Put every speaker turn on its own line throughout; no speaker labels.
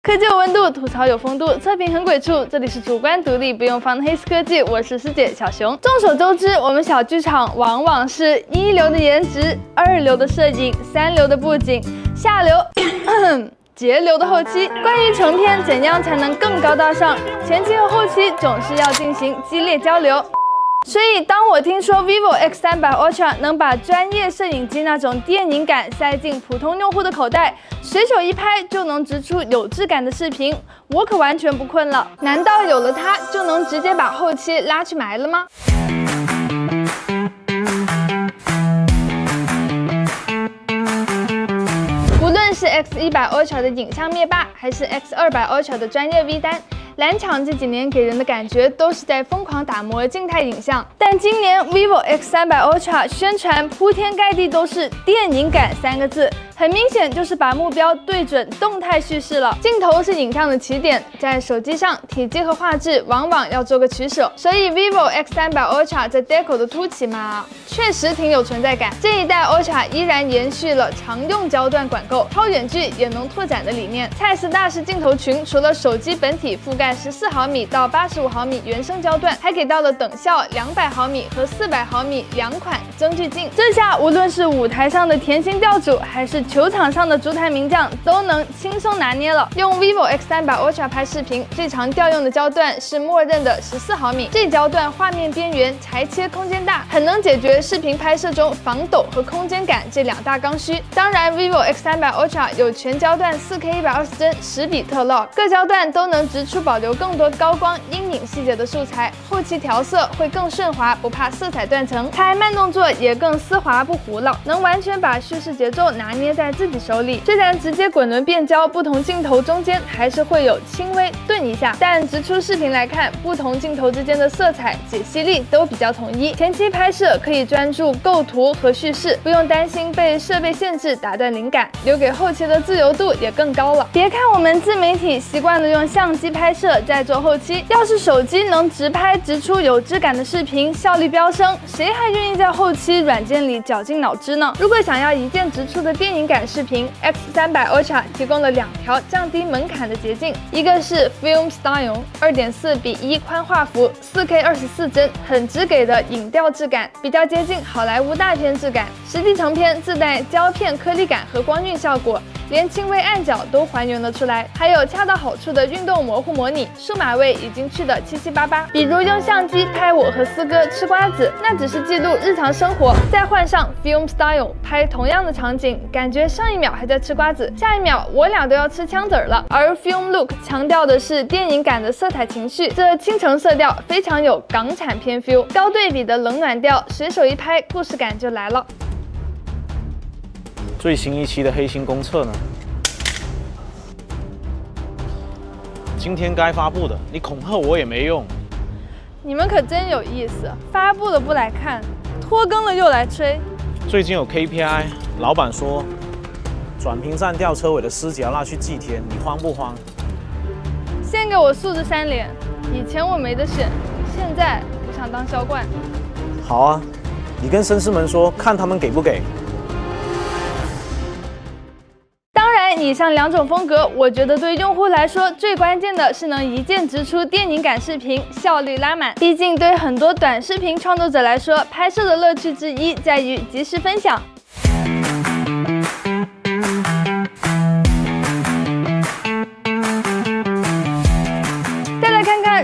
科技有温度，吐槽有风度，测评很鬼畜。这里是主观独立，不用放的黑丝科技，我是师姐小熊。众所周知，我们小剧场往往是一流的颜值、二流的摄影、三流的布景、下流节流的后期。关于成片怎样才能更高大上，前期和后期总是要进行激烈交流。所以，当我听说 vivo X300 Ultra 能把专业摄影机那种电影感塞进普通用户的口袋，随手一拍就能直出有质感的视频，我可完全不困了。难道有了它就能直接把后期拉去埋了吗？无论是 X100 Ultra 的影像灭霸，还是 X200 Ultra 的专业 V 单。蓝抢这几年给人的感觉都是在疯狂打磨静态影像，但今年 vivo X300 Ultra 宣传铺天盖地都是电影感3个字，很明显就是把目标对准动态叙事了。镜头是影像的起点，在手机上体积和画质往往要做个取舍，所以 vivo X300 Ultra 在 Deco 的凸起嘛，确实挺有存在感。这一代 Ultra 依然延续了常用焦段管够、超远距也能拓展的理念。蔡司大师镜头群除了手机本体覆盖14毫米到85毫米原生焦段，还给到了等效200毫米和400毫米2款增距镜。这下无论是舞台上的甜心教主，还是球场上的足坛名将，都能轻松拿捏了。用 vivo X300 Ultra 拍视频，最常调用的焦段是默认的14毫米，这焦段画面边缘裁切空间大，很能解决视频拍摄中防抖和空间感这2大刚需。当然 vivo X300 Ultra 有全焦段 4K 120帧10比特 log， 各焦段都能直出保留更多高光阴影细节的素材，后期调色会更顺滑，不怕色彩断层，拍慢动作也更丝滑不糊了，能完全把叙事节奏拿捏在自己手里。虽然直接滚轮变焦，不同镜头中间还是会有轻微顿一下，但直出视频来看，不同镜头之间的色彩解析力都比较统一。前期拍摄可以专注构图和叙事，不用担心被设备限制打断灵感，留给后期的自由度也更高了。别看我们自媒体习惯了用相机拍摄再做后期，要是手机能直拍直出有质感的视频，效率飙升，谁还愿意在后期软件里绞尽脑汁呢？如果想要一键直出的电影感视频， X300 Ultra 提供了2条降低门槛的捷径，一个是 Film Style 2.4比1宽画幅 4K 24帧，很直给的影调质感，比较接近好莱坞大片质感，实际成片自带胶片颗粒感和光晕效果，连轻微暗角都还原了出来，还有恰到好处的运动模糊模拟，数码味已经去得77888。比如用相机拍我和四哥吃瓜子，那只是记录日常生活，再换上 Film Style 拍同样的场景，感觉上一秒还在吃瓜子，下一秒我俩都要吃枪子儿了。而 Film Look 强调的是电影感的色彩情绪，这青橙色调非常有港产片 feel， 高对比的冷暖调，随手一拍，故事感就来了。
最新一期的黑心公测呢？今天该发布的，你恐吓我也没用。
你们可真有意思，发布了不来看，拖更了又来吹。
最近有 KPI， 老板说转屏站吊车尾的死角要去祭天，你慌不慌？
先给我素质3连，以前我没得选，现在我想当销冠。
好啊，你跟绅士们说，看他们给不给。
以上2种风格，我觉得对用户来说最关键的是能一键直出电影感视频，效率拉满。毕竟对很多短视频创作者来说，拍摄的乐趣之一在于及时分享。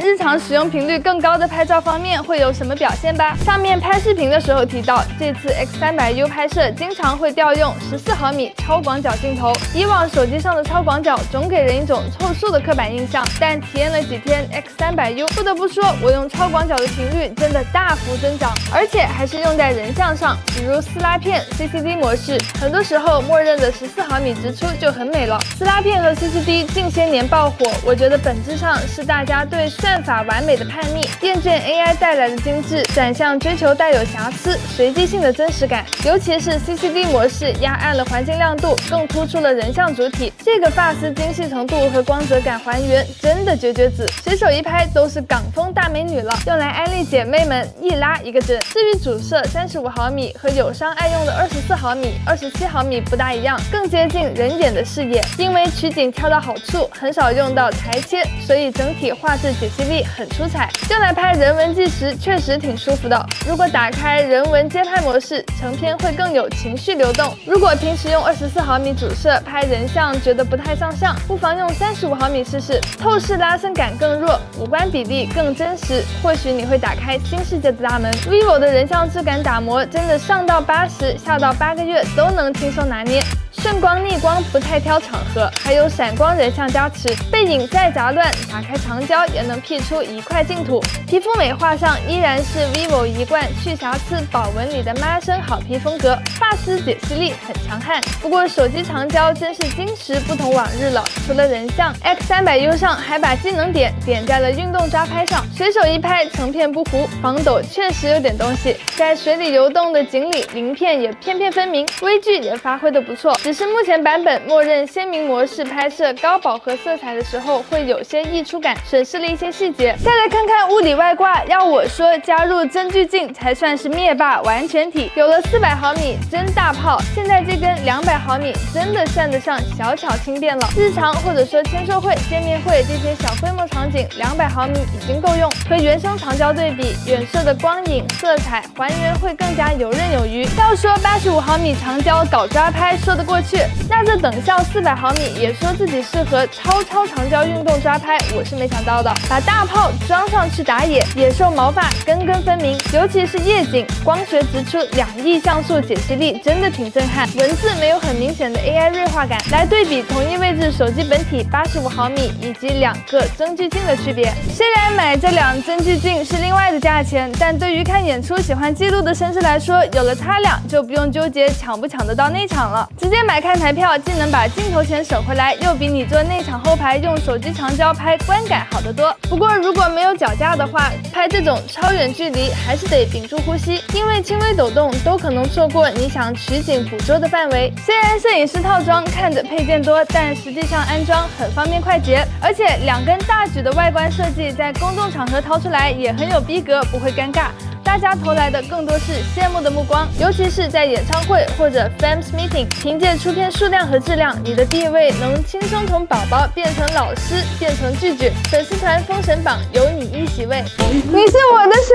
日常使用频率更高的拍照方面会有什么表现吧？上面拍视频的时候提到，这次 X300U 拍摄经常会调用14毫米超广角镜头。以往手机上的超广角总给人一种凑数的刻板印象，但体验了几天 X300U， 不得不说，我用超广角的频率真的大幅增长，而且还是用在人像上，比如撕拉片、CCD 模式，很多时候默认的14毫米直出就很美了。撕拉片和 CCD 近些年爆火，我觉得本质上是大家对算法完美的叛逆，厌倦 AI 带来的精致，转向追求带有瑕疵、随机性的真实感。尤其是 CCD 模式压暗了环境亮度，更突出了人像主体，这个发丝精细程度和光泽感还原真的绝子，随手一拍都是港风大美女了，用来安利姐妹们一拉一个准。至于主摄35毫米和友商爱用的24毫米、27毫米不大一样，更接近人眼的视野。因为取景挑到好处，很少用到裁切，所以整体画质解析力很出彩，用来拍人文纪实确实挺舒服的。如果打开人文街拍模式，成片会更有情绪流动。如果平时用24毫米主摄拍人像觉得不太上相，不妨用35毫米试试，透视拉伸感更弱，五官比例更真实，或许你会打开新世界的大门。vivo 的人像质感打磨真的上到80，下到8个月都能轻松拿捏。顺光逆光不太挑场合，还有闪光人像加持，背影再杂乱，打开长焦也能 P 出一块净土。皮肤美化上依然是 vivo 一贯去瑕疵保纹里的妈生好皮风格，发丝解析力很强悍。不过手机长焦真是今时不同往日了，除了人像 X300U 上还把技能点在了运动抓拍上，随手一拍成片不糊，防抖确实有点东西。在水里游动的景里，鳞片也片片分明，微距也发挥得不错。只是目前版本默认鲜明模式拍摄高饱和色彩的时候会有些溢出感，损失了一些细节。再来看看物理外挂，要我说加入增距镜才算是灭霸完全体。有了400毫米真大炮，现在这根200毫米真的算得上小巧轻便了。日常或者说签售会、见面会这些小规模场景，200毫米已经够用。和原生长焦对比，远摄的光影、色彩还原会更加游刃有余。要说85毫米长焦搞抓拍说得过去，那这等效400毫米也说自己适合超长焦运动抓拍，我是没想到的。把大炮装上去打野，野兽毛发根分明，尤其是夜景，光学直出2亿像素解析力真的挺震撼。文字没有很明显的 AI 锐化感，来对比同一位置手机本体85毫米以及2个增距镜的区别。虽然买这2增距镜是另外的价钱，但对于看演出喜欢记录的绅士来说，有了它俩就不用纠结抢不抢得到内场了，直接买看台票，既能把镜头钱省回来，又比你坐内场后排用手机长焦拍观感好得多。不过如果没有脚架的话，拍这种超远距离还是得屏住呼吸，因为轻微抖动都可能错过你想取景捕捉的范围。虽然摄影师套装看着配件多，但实际上安装很方便快捷，而且2根大举的外观设计在公众场合掏出来也很有逼格，不会尴尬。大家投来的更多是羡慕的目光，尤其是在演唱会或者 fans meeting， 凭借出片数量和质量，你的地位能轻松从宝宝变成老师，变成巨巨。粉丝团封神榜有你1席位，你是我的神。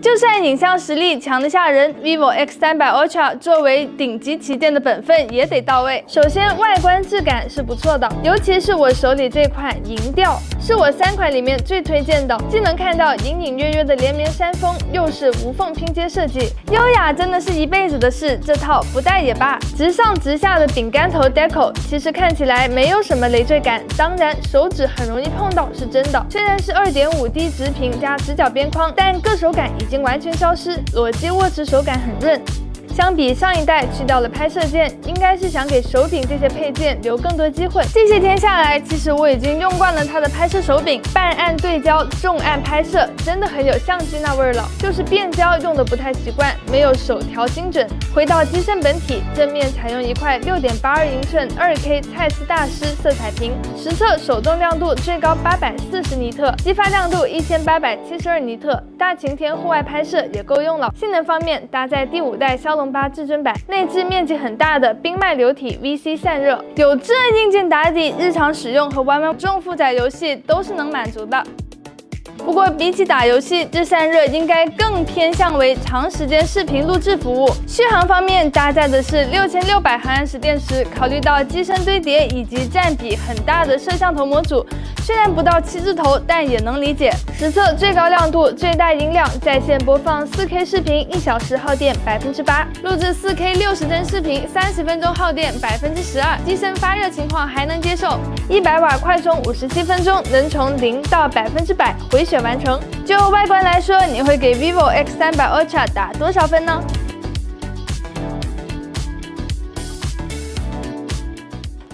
就算影像实力强得吓人 ，vivo X300 Ultra 作为顶级旗舰的本分也得到位。首先，外观质感是不错的，尤其是我手里这款银调，是我3款里面最推荐的，既能看到隐隐约约的连绵山峰，又是无缝拼接设计，优雅真的是一辈子的事。这套不戴也罢，直上直下的饼干头 deco， 其实看起来没有什么累赘感，当然手指很容易碰到是真的。虽然是2.5D 直屏加直角边框，但硌手感已经完全消失，裸机握持手感很润。相比上一代去掉了拍摄键，应该是想给手柄这些配件留更多机会。这些天下来，其实我已经用惯了它的拍摄手柄，半按对焦，重按拍摄，真的很有相机那味儿了。就是变焦用的不太习惯，没有手调精准。回到机身本体，正面采用一块6.82英寸 2K 蔡司大师色彩屏，实测手动亮度最高840尼特，激发亮度1872尼特，大晴天户外拍摄也够用了。性能方面，搭载第5代骁龙8至尊版，内置面积很大的冰脉流体 VC 散热，有这硬件打底，日常使用和玩重负载游戏都是能满足的。不过比起打游戏，这散热应该更偏向为长时间视频录制服务。续航方面搭载的是6600毫安时电池，考虑到机身堆叠以及占比很大的摄像头模组，虽然不到7字头，但也能理解。实测最高亮度、最大音量，在线播放 4K 视频1小时耗电8%，录制 4K 60帧视频30分钟耗电12%，机身发热情况还能接受。100瓦快充57分钟，能从0到100%回血完成。就外观来说，你会给 vivo X300 Ultra 打多少分呢？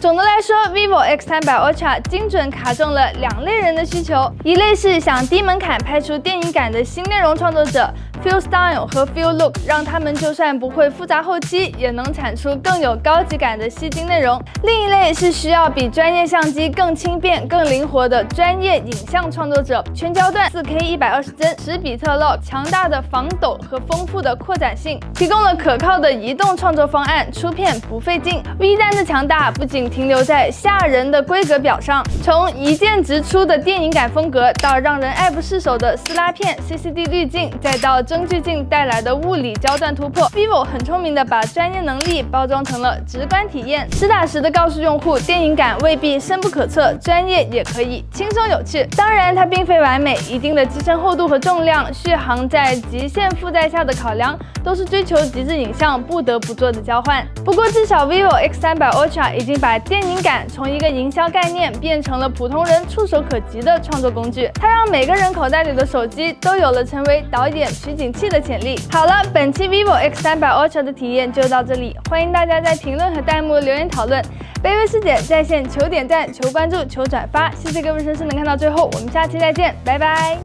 总的来说 ，vivo X300 Ultra 精准卡中了2类人的需求，一类是想低门槛拍出电影感的新内容创作者。Feel Style 和 Feel Look 让他们就算不会复杂后期，也能产出更有高级感的吸睛内容。另一类是需要比专业相机更轻便、更灵活的专业影像创作者。全焦段 4K 120帧10比特 log， 强大的防抖和丰富的扩展性，提供了可靠的移动创作方案，出片不费劲。V 单的强大不仅停留在吓人的规格表上，从一键直出的电影感风格，到让人爱不释手的撕拉片、CCD 滤镜，再到增距镜带来的物理焦段突破 ，vivo 很聪明的把专业能力包装成了直观体验，实打实的告诉用户，电影感未必深不可测，专业也可以轻松有趣。当然，它并非完美，一定的机身厚度和重量、续航在极限负载下的考量，都是追求极致影像不得不做的交换。不过，至少 vivo X300 Ultra 已经把电影感从一个营销概念变成了普通人触手可及的创作工具，它让每个人口袋里的手机都有了成为导演取景器的潜力。好了，本期 vivo X300 Ultra 的体验就到这里，欢迎大家在评论和弹幕留言讨论。卑微师姐在线求点赞、求关注、求转发，谢谢各位绅士能看到最后，我们下期再见，拜拜。